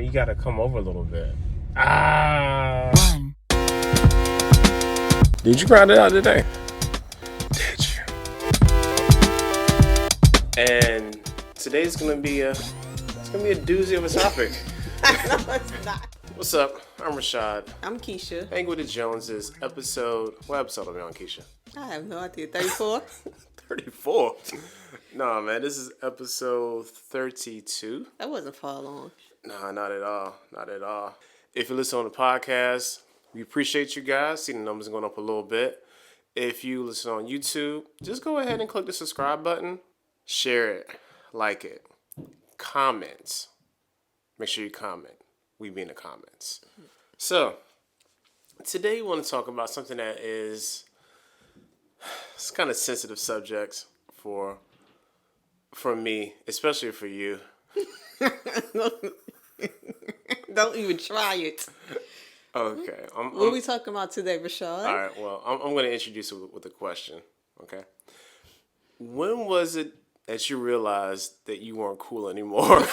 You gotta come over a little bit. Ah. Did you grind it out today? Did you? And today's gonna be a doozy of a topic. No, it's not. What's up? I'm Rashad. I'm Kesha. Hang with the Joneses. What episode are we on, Kesha? I have no idea. 34? 34? No, man. This is episode 32. That wasn't far long. Nah, not at all. Not at all. If you listen on the podcast, we appreciate you guys. See the numbers going up a little bit. If you listen on YouTube, just go ahead and click the subscribe button. Share it. Like it. Comment. Make sure you comment. We be in the comments. So, today we want to talk about something that is... It's kind of sensitive subjects for me, especially for you. Don't even try it. Okay. What are we talking about today, Rashad? All right. Well, I'm going to introduce it with a question. Okay. When was it that you realized that you weren't cool anymore?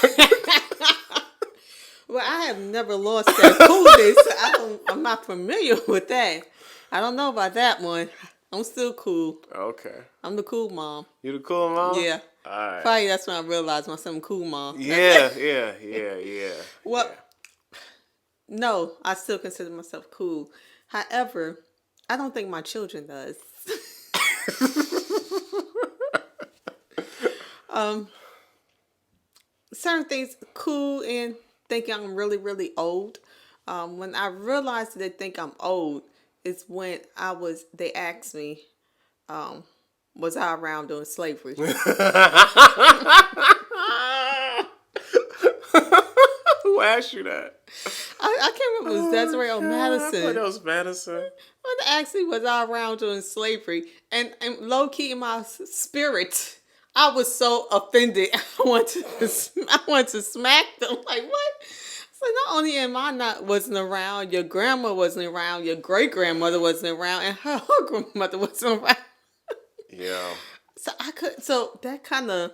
Well, I have never lost that coolness. I'm not familiar with that. I don't know about that one. I'm still cool. Okay. I'm the cool mom. You the cool mom? Yeah. All right. Probably that's when I realized myself I'm cool mom. Yeah. Well, no, I still consider myself cool. However, I don't think my children does. Certain things cool and thinking I'm really, really old. When I realized that they think I'm old, it's when they asked me, was I around during slavery? Who asked you that? I can't remember if it was Desiree or Madison. I thought that was Madison. When they asked me, was I around during slavery? And low key in my spirit, I was so offended. I wanted to smack them. Like, what? So not only am I wasn't around, your grandma wasn't around, your great grandmother wasn't around, and her grandmother wasn't around. Yeah. So that kind of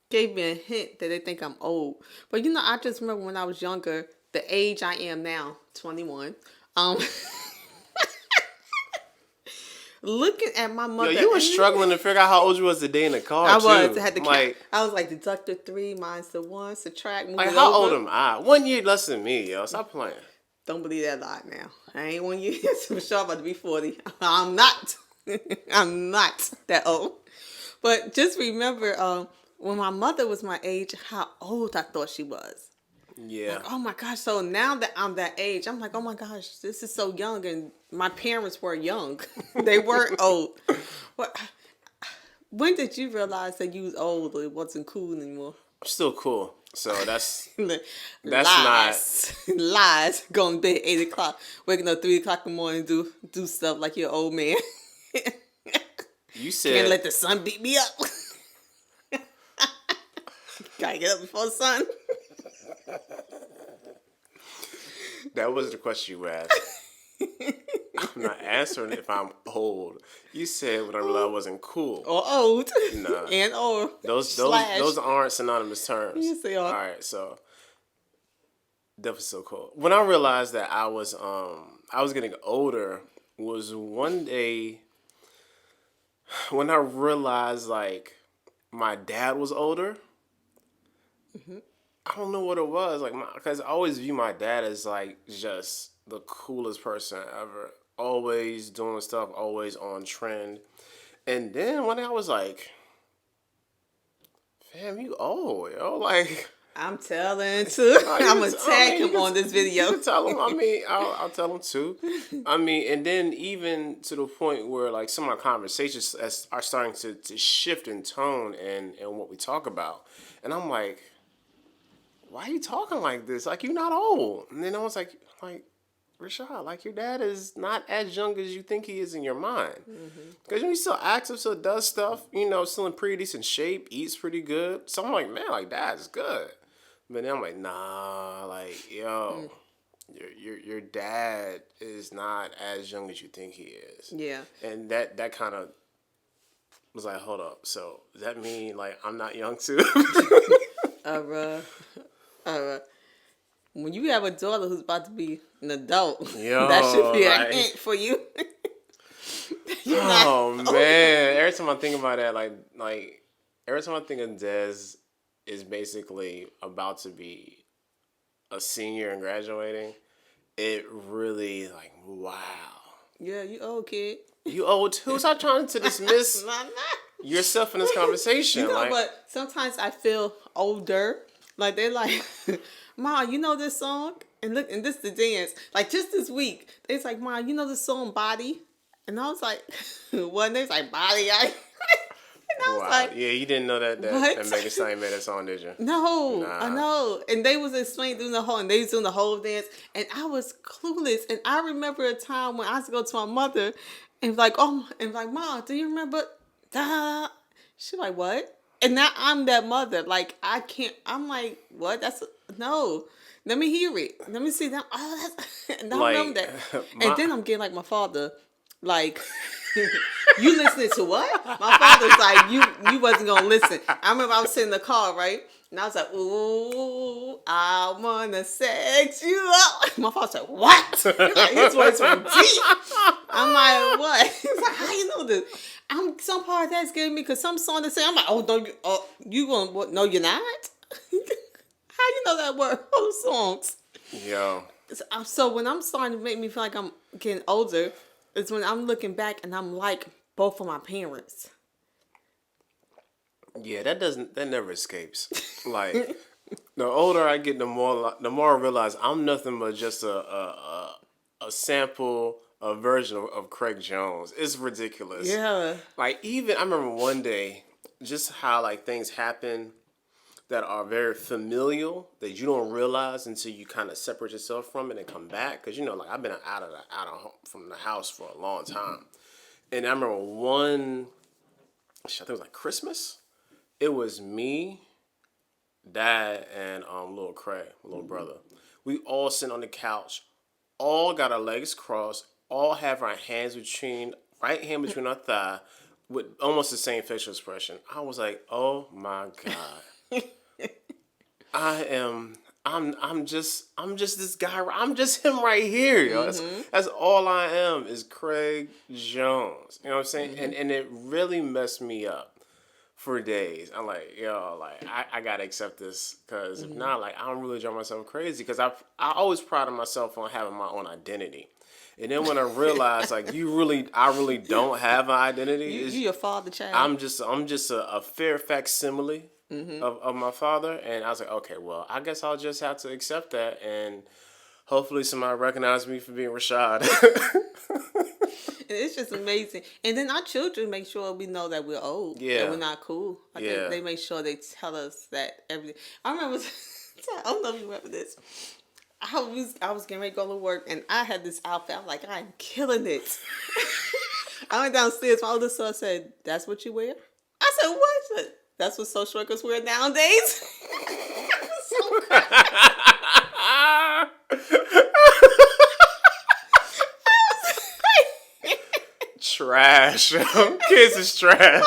gave me a hint that they think I'm old. But I just remember when I was younger, the age I am now, 21. Looking at my mother. Yo, you were struggling to figure out how old you was today in the car. I was. Too. I had to count. I was like, deduct the 3 minus the 1, subtract, move like, it how over. old am I? 1 year less than me, yo. Stop playing. Don't believe that lie now. I ain't 1 year. I'm sure I'm about to be 40. I'm not. I'm not that old. But just remember, when my mother was my age, how old I thought she was. Yeah. Like, oh my gosh. So now that I'm that age, I'm like, oh my gosh, this is so young. And my parents were young. They weren't old. But when did you realize that you was old or it wasn't cool anymore? I'm still cool. So that's lies. Lies. Going to bed 8 o'clock, waking up 3 o'clock in the morning, do stuff like you're an old man. You said... Can't let the sun beat me up. Gotta get up before the sun. That wasn't the question you asked. I'm not answering if I'm old. You said when I realized I wasn't cool. Or old. Nah. And or. Those aren't synonymous terms. Yes, they are. All right, so that was so cool. When I realized that I was getting older was one day when I realized like my dad was older. Mm-hmm. I don't know what it was, like, because I always view my dad as like just the coolest person ever. Always doing stuff, always on trend. And then one day I was like, fam, you old, yo. Like, I'm telling too. I'm going to tag him on this video. You tell him. I mean, I'll tell him too. I mean, and then even to the point where like some of our conversations are starting to shift in tone and what we talk about. And I'm like, why are you talking like this? Like, you're not old. And then I was like, Rashad, like, your dad is not as young as you think he is in your mind. Because he's still active, still does stuff, still in pretty decent shape, eats pretty good. So I'm like, man, like, dad's good. But then I'm like, nah, like, yo, your dad is not as young as you think he is. Yeah. And that kind of was like, hold up. So does that mean, like, I'm not young too? When you have a daughter who's about to be an adult, Yo, that should be a like, hint for you. oh man! Every time I think about that, like every time I think of Des is basically about to be a senior and graduating, it really like wow. Yeah, you old kid. You old too. Stop trying to dismiss Nah, nah. yourself in this conversation. You know, like, but sometimes I feel older. Like they're like, Ma, you know this song? And look, and this the dance. Like just this week, they's like, Ma, you know the song Body? And I was like, what? And they was like, Body. And I was wow. like, Yeah, you didn't know that what? Megan Thee Stallion made that song, did you? No, Nah. I know. And they was explaining doing the whole, and they was doing the whole dance, and I was clueless. And I remember a time when I used to go to my mother, and like, oh, and like, Mom, do you remember? Da. She like, what? And now I'm that mother. Like I can't. I'm like, what? No. Let me hear it. Let me see that. Oh, that's. And I Like, remember that. And then I'm getting like my father. Like, you listening to what? My father's like, you wasn't gonna listen. I remember I was sitting in the car, right? And I was like, ooh, I wanna sex you up. My father said, what? Like, his voice went deep. I'm like, what? He's like, how you know this? Some part that's giving me, because some song they say, I'm like, you gonna, what? No, you're not? How you know that word? All the songs. yo, So when I'm starting to make me feel like I'm getting older, is when I'm looking back and I'm like both of my parents. yeah, that never escapes. Like, the older I get, the more I realize I'm nothing but just a sample, a version of Craig Jones. It's ridiculous. Yeah. Like, even I remember one day, just how like things happen that are very familial that you don't realize until you kind of separate yourself from it and come back. Because like I've been out of from the house for a long time, and I remember one, I think it was like Christmas. It was me, Dad, and little Craig, my little brother. We all sitting on the couch, all got our legs crossed, all have our hands between right hand between our thigh, with almost the same facial expression. I was like, oh my god. I'm just this guy. I'm just him right here, yo. That's all I am is Craig Jones. You know what I'm saying? And it really messed me up for days. I'm like, yo, like I gotta accept this, because if not, like I'm really driving myself crazy. Because I always prided myself on having my own identity. And then when I realized, like, I really don't have an identity. You your father child. I'm just a fair facsimile of my father, and I was like, okay, well, I guess I'll just have to accept that, and hopefully somebody recognize me for being Rashad. And it's just amazing. And then our children make sure we know that we're old. Yeah. That we're not cool. I think they make sure they tell us that everything. I remember, I don't know if you remember this. I was getting ready to go to work, and I had this outfit. I'm like, I'm killing it. I went downstairs. My older son said, "That's what you wear?" I said, "What?" He said, "That's what social workers wear nowadays." So Trash. Kids is trash. And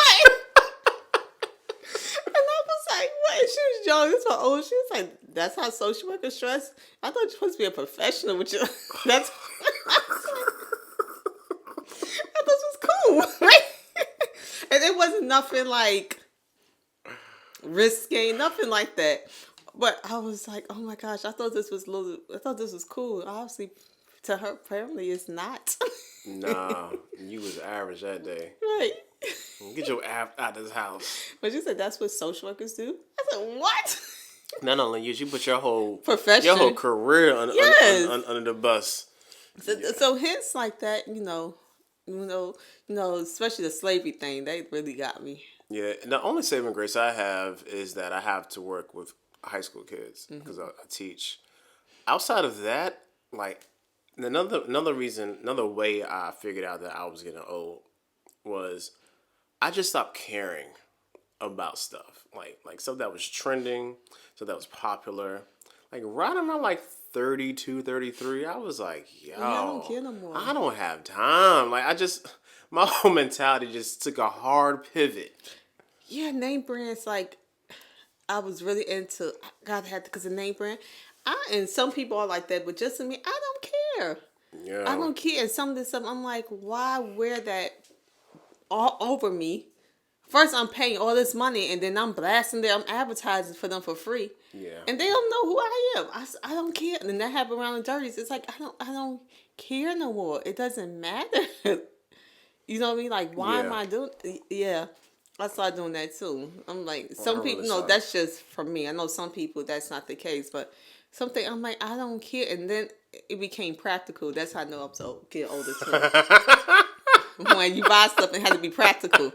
I was like, "What?" And she was young. This was old. She was like, "That's how social workers dress." I thought you were supposed to be a professional with you. That's. I thought this was cool, right? And it wasn't nothing like risque, nothing like that. But I was like, oh my gosh, I thought this was cool. Obviously, to her family, it's not. Nah, you was average that day. Right. Get your ass out of this house. But you said that's what social workers do? I said, what? Not only you put your whole Profession. your whole career Yes. under the bus. So hints like that, especially the slavery thing, they really got me. Yeah, and the only saving grace I have is that I have to work with high school kids because I teach. Outside of that, like another way I figured out that I was getting old was I just stopped caring about stuff like stuff that was trending, stuff that was popular. Like right around like 32, 33, I was like, yo, I don't care no more. I don't have time. Like my whole mentality just took a hard pivot. Yeah, name brands, like, I was really into, God had, because the name brand, And some people are like that, but just to me, I don't care. Yeah. I don't care. And some of this stuff, I'm like, why wear that all over me? First, I'm paying all this money, and then I'm blasting them. I'm advertising for them for free. Yeah. And they don't know who I am. I don't care. And then that happened around the 30s. It's like I don't care no more. It doesn't matter. You know what I mean? Like, why am I doing? Yeah, I started doing that too. I'm like, some people. No, that's just for me. I know some people that's not the case, but something I'm like, I don't care. And then it became practical. That's how I know I'm so getting older too. When you buy stuff, it had to be practical.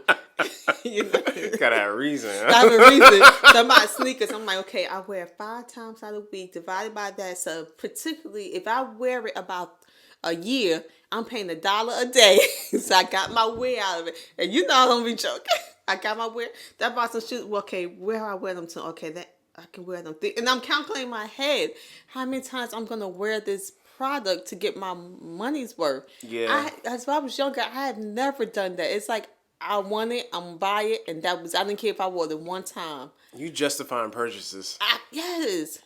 You know? Gotta have a reason. I have a reason. So I buy sneakers. I'm like, okay, I wear 5 times out of the week divided by that. So particularly if I wear it about a year, I'm paying $1 a day. So I got my wear out of it. And you know I don't be joking. I got my wear. That bought some shoes. Well, okay, where I wear them to? Okay, that I can wear them. And I'm calculating in my head how many times I'm gonna wear this product to get my money's worth. Yeah. As I was younger, I had never done that. It's like I want it, I'm gonna buy it, and I didn't care if I wore it one time. You justifying purchases. Yes.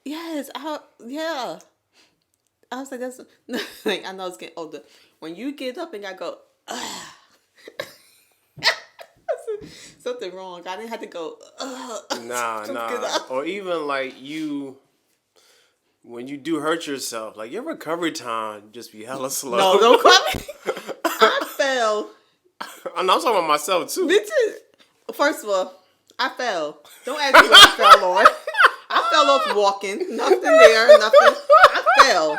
Yeah. I was like, that's like, I know it's getting older. When you get up and I go, something wrong. I didn't have to go, Nah. Or even like when you do hurt yourself, like your recovery time just be hella slow. No, don't call me. I fell. I'm talking about myself too. Me too. First of all, I fell. Don't ask me what I fell on. I fell off walking. Nothing there. Nothing. I fell.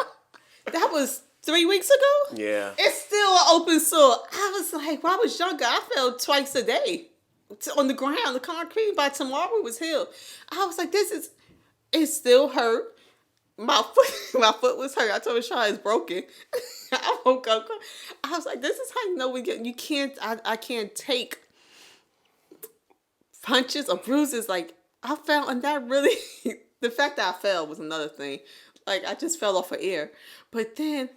That was 3 weeks ago? Yeah. It's still an open sore. I was like, when I was younger, I fell twice a day. On the ground, the concrete. By tomorrow, it was healed. I was like, it still hurt. My foot was hurt. I told Rashad it's broken. I woke up. I was like, this is how you know you can't, I can't take punches or bruises. Like, I fell, and that really, the fact that I fell was another thing. Like, I just fell off of air. But then,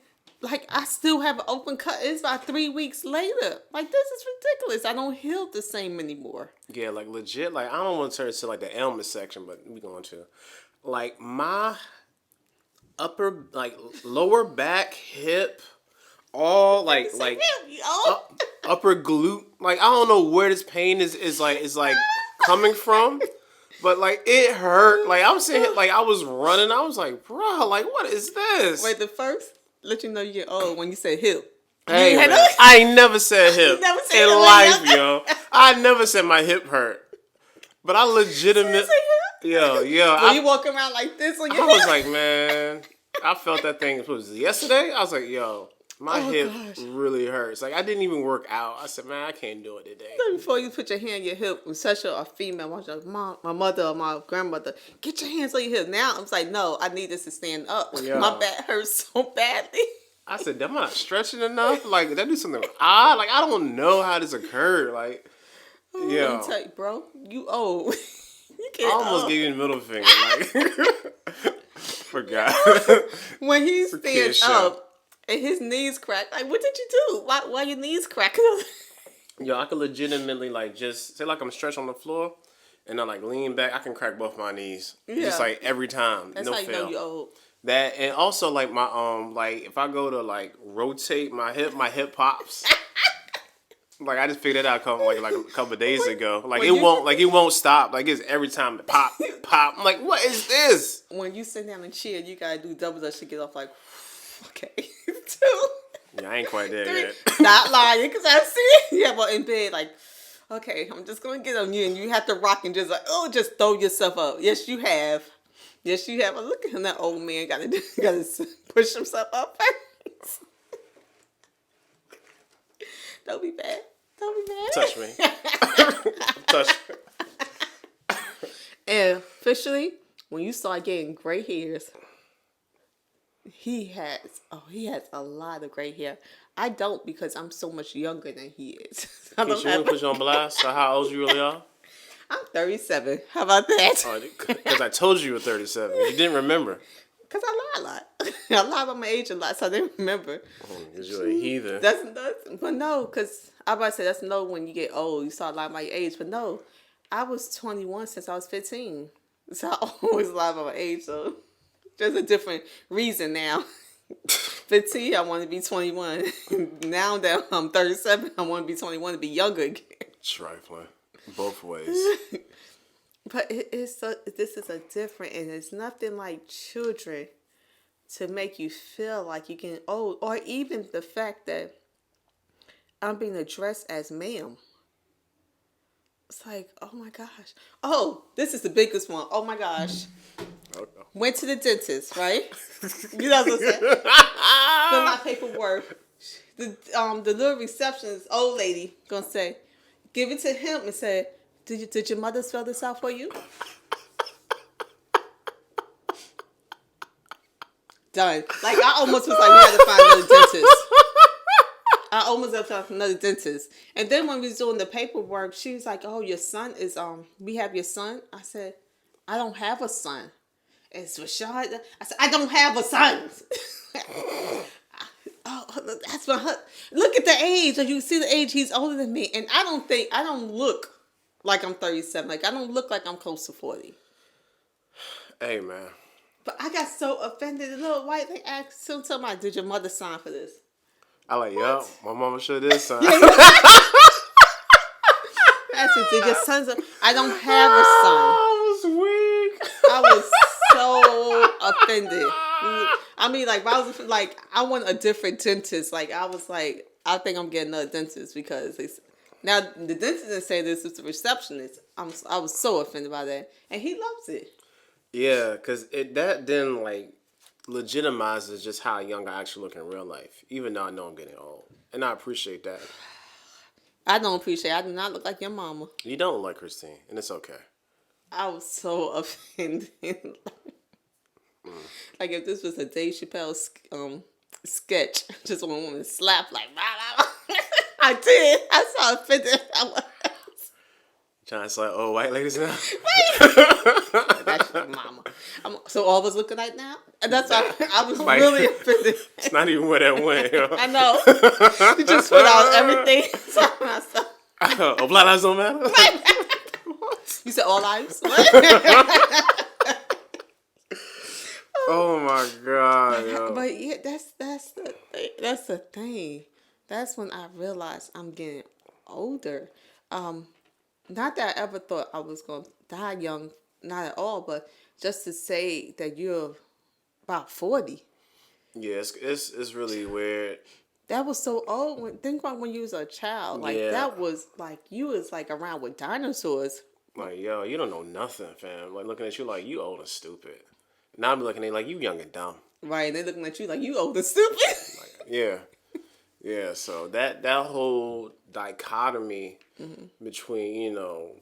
like, I still have an open cut. It's about 3 weeks later. Like, this is ridiculous. I don't heal the same anymore. Yeah, like legit. Like, I don't want to turn it to like the ailment section, but we're going to. Like, my lower back, hip, all upper glute. Like, I don't know where this pain is coming from. But, like, it hurt. Like, I was sitting here, like, I was running. I was like, bro, like, what is this? Wait, the first, let you know you get old when you say hip. Hey, man, I ain't never said hip never said in hip life, yo. I never said my hip hurt. But I legitimately, yo. When you walk around like this on your I was like, man, I felt that thing. Was it yesterday? I was like, yo. My hip really hurts. Like, I didn't even work out. I said, man, I can't do it today. Before you put your hand on your hip, especially a female, my mother or my grandmother, get your hands on your hip. Now, I'm like, no, I need this to stand up. Yeah. My back hurts so badly. I said, am I not stretching enough? Like, did I do something odd? Like, I don't know how this occurred. Like, yeah. Let me tell you, bro, you old. You can't. I almost gave you the middle finger. Like, forgot. When he stands up, and his knees cracked. Like, what did you do? Why your knees cracking? Yo, I could legitimately, like, just say, like, I'm stretched on the floor, and I, like, lean back. I can crack both my knees. Yeah. Just, like, every time. That's no how you fail. know you're old. That, and also, like, my, like, if I go to, like, rotate my hip pops. Like, I just figured that out a couple of days ago. Like, it won't stop. Like, it's every time it pop. I'm like, what is this? When you sit down and chill, you gotta do double dutch to get off, like, okay. 2. Yeah, I ain't quite there 3. yet. Not lying, because I see it. Yeah, but in bed, like, okay, I'm just going to get on you, and you have to rock and just like, just throw yourself up. Yes, you have. Yes, you have. Look at him, that old man got to push himself up first. Don't be bad. Touch me. Touch me. And officially, when you start getting gray hairs, he has a lot of gray hair. I don't, because I'm so much younger than he is. I don't have put you on blast. So how old you really are? I'm 37. How about that? Because I told you were 37. You didn't remember. Because I lie a lot. I lie about my age a lot, so I didn't remember. Because you're a heathen. But no, because I about to say that's no when you get old. You start lying about your age. But no, I was 21 since I was 15. So I always lie about my age, so. There's a different reason now. 15, I want to be 21. Now that I'm 37, I want to be 21 to be younger again. Trifling. Both ways. But this is a different, and it's nothing like children to make you feel like you can, or even the fact that I'm being addressed as ma'am. It's like, oh my gosh. Oh, this is the biggest one. Oh my gosh. Okay. Went to the dentist, right? You know what I'm saying? Fill my paperwork. The little receptionist, old lady, gonna say, give it to him and say, did your mother fill this out for you? Done. Like, I almost was like, we had to find another dentist. I almost had to find another dentist. And then when we was doing the paperwork, she was like, oh, your son is, we have your son? I said, I don't have a son. It's Rashad. I said, I don't have a son. Oh, that's my husband. Look at the age. You see the age, he's older than me. And I don't look like I'm 37. Like, I don't look like I'm close to 40. Hey, man. But I got so offended. The little white thing asked, so tell me, did your mother sign for this? I like, yo, my mama sure did son. I said, did your son's I don't have a son. I was weak. I was so offended. I mean, like, I want a different dentist. Like, I was like, I think I'm getting another dentist because now the dentist didn't say this is the receptionist. I was so offended by that, and he loves it. Yeah, because that then, like, legitimizes just how young I actually look in real life, even though I know I'm getting old. And I appreciate that. I don't appreciate it. I do not look like your mama. You don't look like Christine, and it's okay. I was so offended. Like, if this was a Dave Chappelle sketch, just one woman slap like, blah, blah, blah. I did. I saw offended I was. Trying to say, oh, white ladies now? That's your mama. So all of us looking like now? And that's why I was really offended. It's not even where that went, yo. I know. You just put out everything. Oh, black lives don't matter? You said all lives? Oh my God, yo. But yeah, that's the thing. That's when I realized I'm getting older. Not that I ever thought I was going to die young, not at all, but just to say that you're about 40. Yeah, it's really weird. That was so old. Think about when you was a child. Like, Yeah. that was like, you was like around with dinosaurs. Like, yo, you don't know nothing, fam. Like, looking at you like you old and stupid. Now I'm looking at you like you young and dumb. Right, and they looking at you like you old and stupid. Like, yeah. Yeah, so that whole dichotomy between, you know,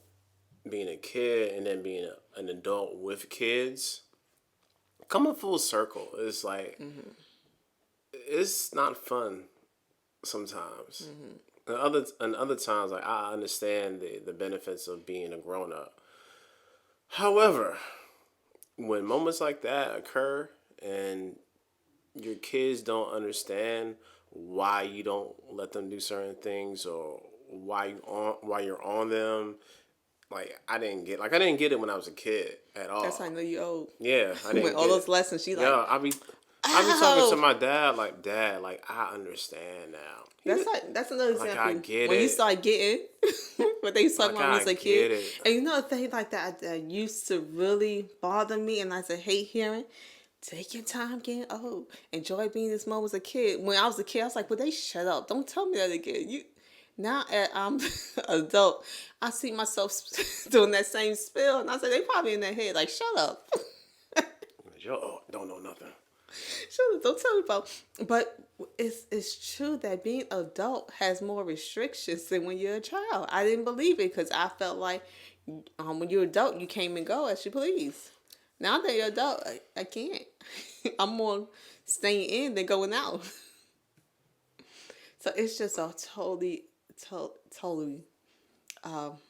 being a kid and then being an adult with kids, coming full circle, it's like, it's not fun sometimes. And other times, like, I understand the benefits of being a grown-up. However, when moments like that occur and your kids don't understand why you don't let them do certain things or why you're on them, like, I didn't get it when I was a kid at all. That's how I know you old. Yeah, I didn't When all those lessons, she like, yeah, I be talking to my dad like, Dad, like, I understand now. That's another like, example. I get when it. you start getting what they talking Like, about when you was a I kid. get it. And you know a thing like that used to really bother me, and I hate hearing. Take your time getting old. Enjoy being this moment as a kid. When I was a kid, I was like, well, they shut up. Don't tell me that again. Now I'm adult, I see myself doing that same spill, and I say, they probably in their head like, shut up. Yo, don't know nothing. Shut up, don't tell me about. But it's true that being adult has more restrictions than when you're a child. I didn't believe it because I felt like when you're adult, you came and go as you please. Now that you're adult, I can't. I'm more staying in than going out. So it's just a totally.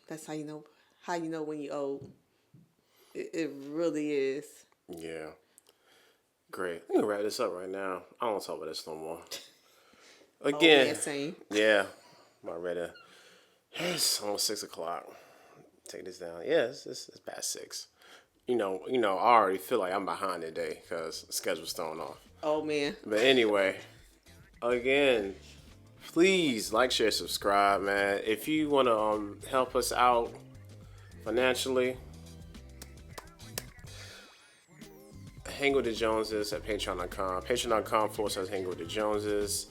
That's how you know when you're old. It really is. Yeah. Great. I'm gonna wrap this up right now. I don't want to talk about this no more. Again. Oh, same. Yeah. I'm ready. It's almost 6:00. Take this down. Yeah, it's past 6. I already feel like I'm behind today because the schedule's thrown off. Oh man. But anyway, again, please like, share, subscribe, man. If you want to help us out financially, hang with the Joneses at patreon.com. Patreon.com/hang with the Joneses.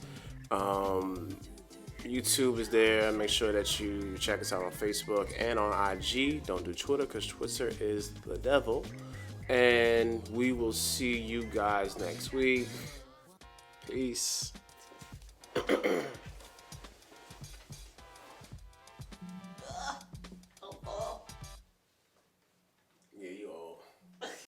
YouTube is there. Make sure that you check us out on Facebook and on IG. Don't do Twitter because Twitter is the devil. And we will see you guys next week. Peace.